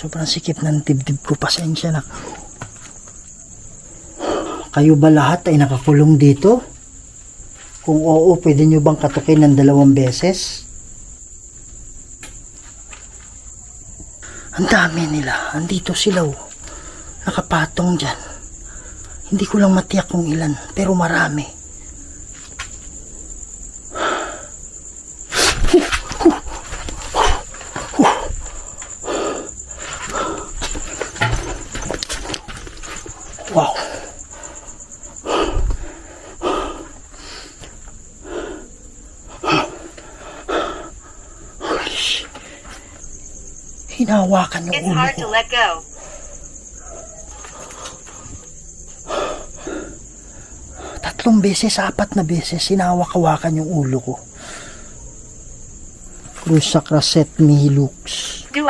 Sobrang sikip ng dibdib ko. Pasensya na. Kayo ba lahat ay nakakulong dito? Kung oo, pwede nyo bang katukin ng 2 beses? Ang dami nila. Andito sila oh. Nakapatong dyan. Hindi ko lang matiyak kung ilan, pero marami. Wow. Holy shit. Hinawakan yung It's ulo hard ko. to let go. Tatlong beses, 4 na beses, sinawak-hawakan yung ulo ko. Cruza Craset Mihilux. Do I